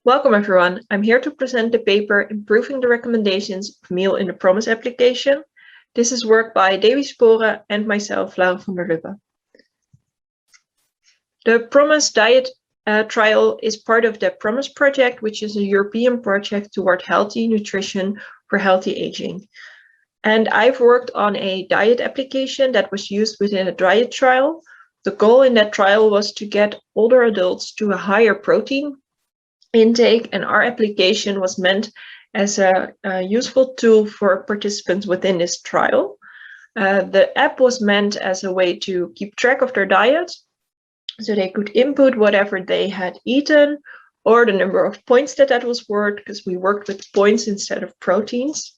Welcome everyone. I'm here to present the paper Improving the Recommendations of Meal in the Promise application. This is work by Dewi Spooren and myself, Laura van der Lubbe. The Promise diet trial is part of the Promise project, which is a European project toward healthy nutrition for healthy aging. And I've worked on a diet application that was used within a diet trial. The goal in that trial was to get older adults to a higher protein intake, and our application was meant as a useful tool for participants within this trial. The app was meant as a way to keep track of their diet, so they could input whatever they had eaten or the number of points that was worth, because we worked with points instead of proteins,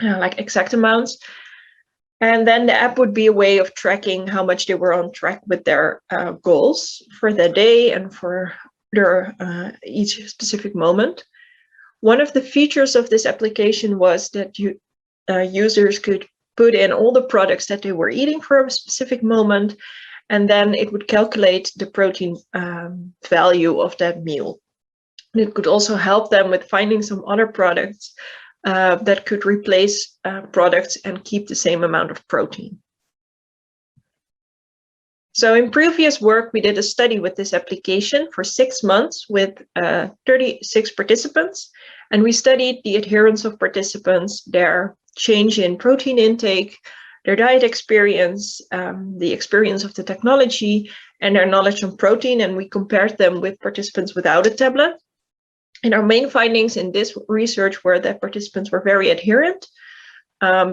like exact amounts. And then the app would be a way of tracking how much they were on track with their goals for the day and for their each specific moment. One of the features of this application was that users could put in all the products that they were eating for a specific moment, and then it would calculate the protein value of that meal. And it could also help them with finding some other products that could replace products and keep the same amount of protein. So in previous work, we did a study with this application for 6 months with 36 participants, and we studied the adherence of participants, their change in protein intake, their diet experience, the experience of the technology, and their knowledge on protein, and we compared them with participants without a tablet. And our main findings in this research were that participants were very adherent.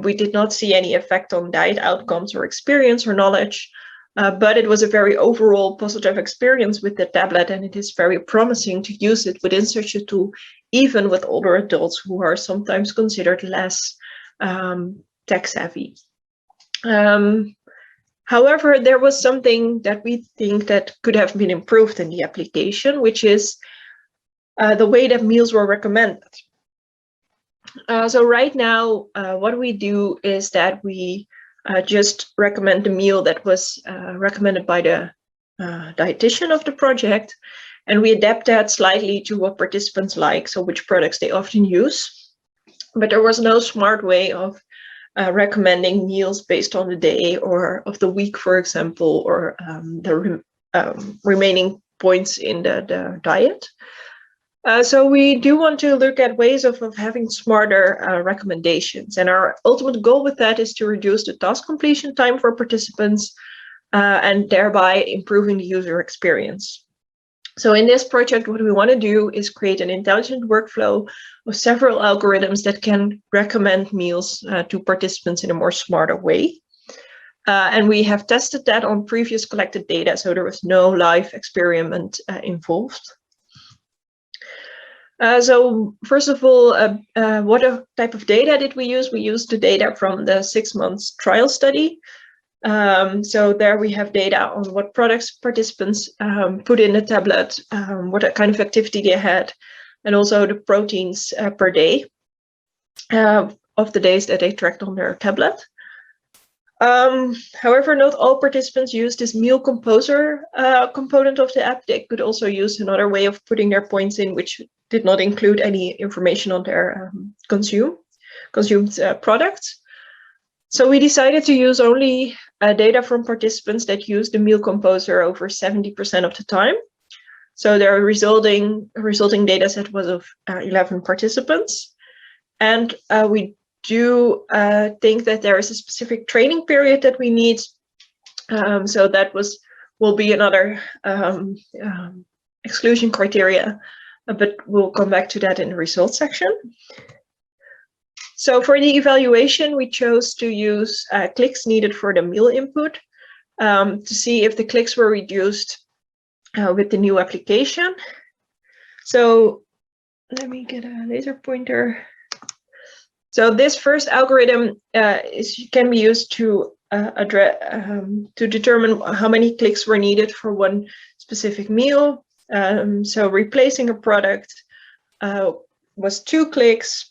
We did not see any effect on diet outcomes or experience or knowledge, but it was a very overall positive experience with the tablet, and it is very promising to use it within such a tool, even with older adults who are sometimes considered less tech savvy. However, there was something that we think that could have been improved in the application, which is the way that meals were recommended. So right now, what we do is that we just recommend the meal that was recommended by the dietitian of the project, and we adapt that slightly to what participants like, so which products they often use. But there was no smart way of recommending meals based on the day or of the week, for example, or the remaining points in the diet. So we do want to look at ways of having smarter recommendations. And our ultimate goal with that is to reduce the task completion time for participants and thereby improving the user experience. So in this project, what we want to do is create an intelligent workflow of several algorithms that can recommend meals to participants in a more smarter way. And we have tested that on previous collected data, so there was no live experiment involved. So first of all, what type of data did we use? We used the data from the 6 months trial study. So there we have data on what products participants put in the tablet, what kind of activity they had, and also the proteins per day of the days that they tracked on their tablet. However, not all participants used this meal composer component of the app. They could also use another way of putting their points in, which did not include any information on their consumed products. So we decided to use only data from participants that used the meal composer over 70% of the time. So their resulting data set was of 11 participants. And we do think that there is a specific training period that we need. So that will be another exclusion criteria, but we'll come back to that in the results section. So for the evaluation, we chose to use clicks needed for the meal input to see if the clicks were reduced with the new application. So let me get a laser pointer. So this first algorithm can be used to determine how many clicks were needed for one specific meal. So replacing a product was 2 clicks,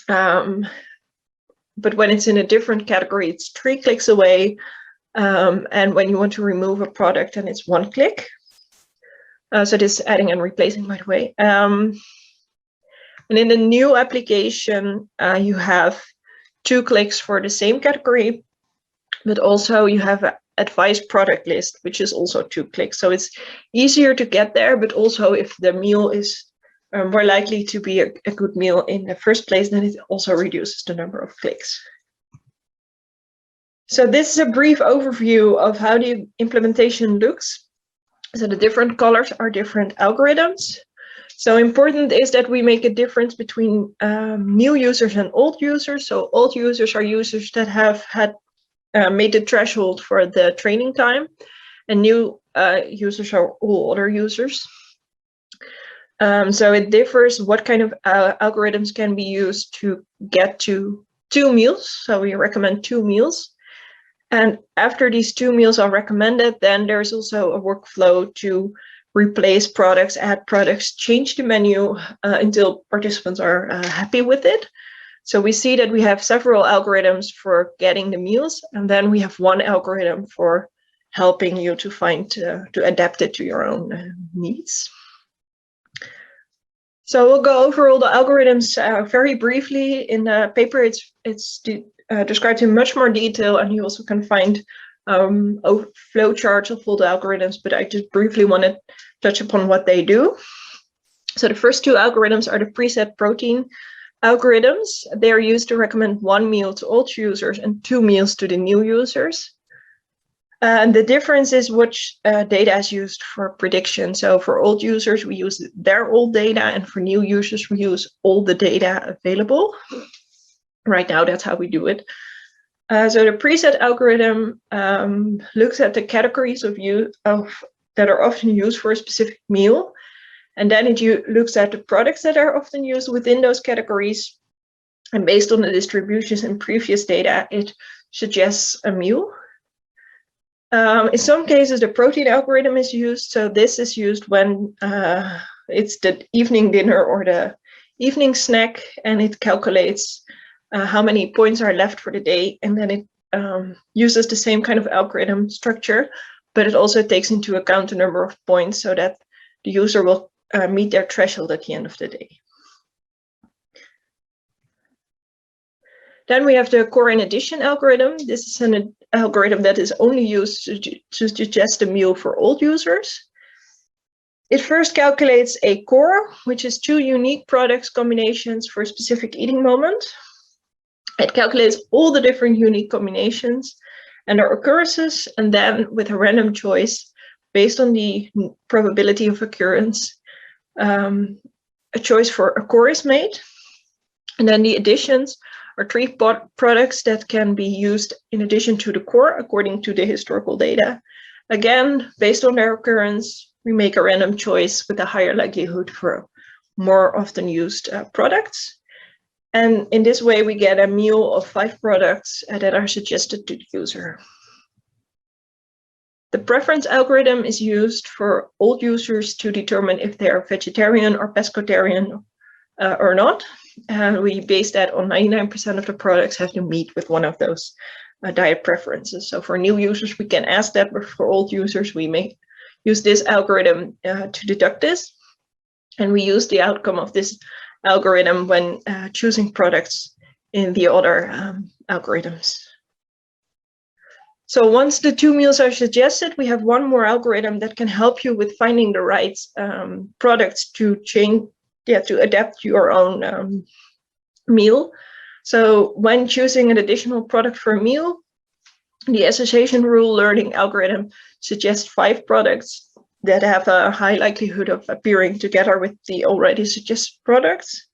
but when it's in a different category, it's 3 clicks away. And when you want to remove a product, then it's 1 click. So this is adding and replacing, by the way. And in the new application, you have 2 clicks for the same category, but also you have an advised product list, which is also 2 clicks. So it's easier to get there, but also if the meal is more likely to be a good meal in the first place, then it also reduces the number of clicks. So this is a brief overview of how the implementation looks. So the different colors are different algorithms. So important is that we make a difference between new users and old users. So old users are users that have had made the threshold for the training time, and new users are all other users. So it differs what kind of algorithms can be used to get to 2 meals. So we recommend 2 meals. And after these 2 meals are recommended, then there's also a workflow to replace products, add products, change the menu until participants are happy with it. So we see that we have several algorithms for getting the meals, and then we have one algorithm for helping you to find, to adapt it to your own needs. So we'll go over all the algorithms very briefly. In the paper, it's described in much more detail, and you also can find flow charts of all the algorithms, but I just briefly want to touch upon what they do. So the first 2 algorithms are the preset protein algorithms. They are used to recommend 1 meal to old users and 2 meals to the new users. And the difference is which data is used for prediction. So for old users, we use their old data, and for new users, we use all the data available. Right now, that's how we do it. So the preset algorithm looks at the categories that are often used for a specific meal. And then it looks at the products that are often used within those categories. And based on the distributions in previous data, it suggests a meal. In some cases, the protein algorithm is used. So this is used when it's the evening dinner or the evening snack, and it calculates how many points are left for the day. And then it uses the same kind of algorithm structure, but it also takes into account the number of points so that the user will meet their threshold at the end of the day. Then we have the core in addition algorithm. This is an algorithm that is only used to suggest a meal for old users. It first calculates a core, which is 2 unique products combinations for a specific eating moment. It calculates all the different unique combinations and their occurrences, and then with a random choice based on the probability of occurrence, a choice for a core is made. And then the additions are 3 products that can be used in addition to the core according to the historical data. Again, based on their occurrence, we make a random choice with a higher likelihood for more often used products. And in this way, we get a meal of 5 products that are suggested to the user. The preference algorithm is used for old users to determine if they are vegetarian or pescatarian or not. We base that on 99% of the products have to meet with one of those diet preferences. So for new users, we can ask that, but for old users, we may use this algorithm to deduct this. And we use the outcome of this algorithm when choosing products in the other algorithms. So once the 2 meals are suggested, we have one more algorithm that can help you with finding the right products to adapt your own meal. So when choosing an additional product for a meal, the association rule learning algorithm suggests 5 products that have a high likelihood of appearing together with the already suggested products.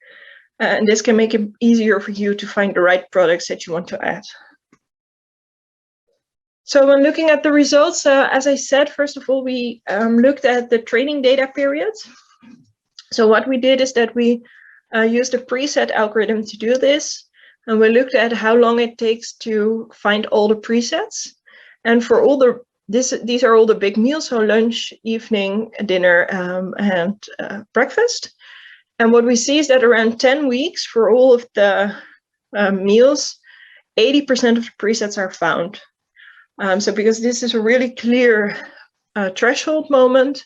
And this can make it easier for you to find the right products that you want to add. So when looking at the results, as I said, first of all, we looked at the training data period. So what we did is that we used a preset algorithm to do this. And we looked at how long it takes to find all the presets. And for all these are all the big meals, so lunch, evening, dinner, and breakfast. And what we see is that around 10 weeks for all of the meals, 80% of the presets are found. So because this is a really clear threshold moment,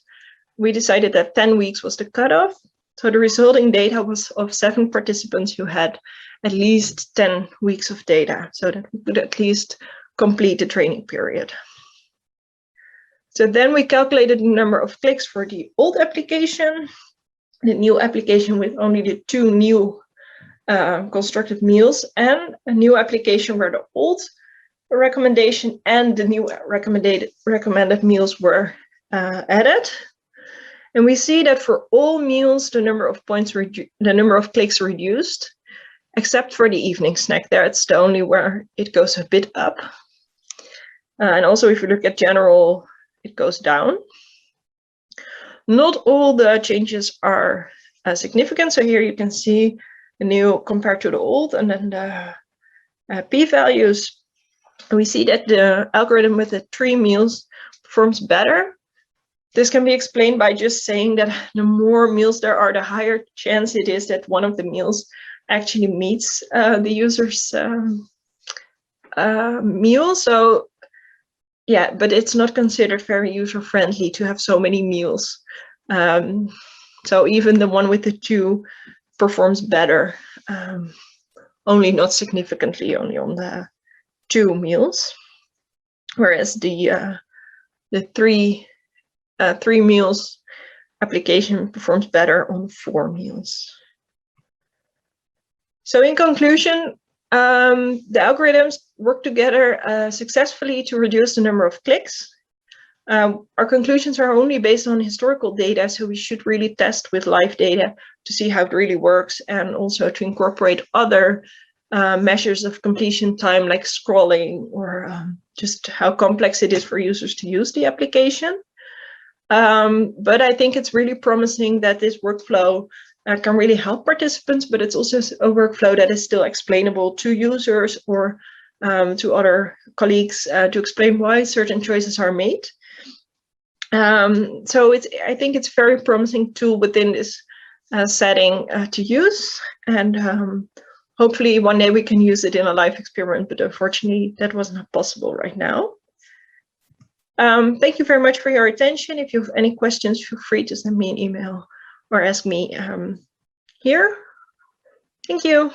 we decided that 10 weeks was the cutoff. So the resulting data was of 7 participants who had at least 10 weeks of data, so that we could at least complete the training period. So then we calculated the number of clicks for the old application, the new application with only the 2 new constructed meals, and a new application where the old recommendation and the new recommended meals were added. And we see that for all meals, the number of clicks reduced, except for the evening snack. There, it's the only where it goes a bit up. And also, if you look at general, it goes down. Not all the changes are significant. So here you can see the new compared to the old, and then the p-values. We see that the algorithm with the 3 meals performs better. This can be explained by just saying that the more meals there are, the higher chance it is that one of the meals actually meets the user's meal. So yeah, but it's not considered very user-friendly to have so many meals. So even the one with the 2 performs better, only not significantly, only on the 2 meals, whereas the 3 meals application performs better on 4 meals. So in conclusion, the algorithms work together successfully to reduce the number of clicks. Our conclusions are only based on historical data, so we should really test with live data to see how it really works, and also to incorporate other measures of completion time, like scrolling, or just how complex it is for users to use the application. But I think it's really promising that this workflow can really help participants, but it's also a workflow that is still explainable to users or to other colleagues to explain why certain choices are made. So I think it's a very promising tool within this setting to use, and hopefully one day we can use it in a live experiment, but unfortunately that wasn't possible right now. Thank you very much for your attention. If you have any questions, feel free to send me an email or ask me here. Thank you.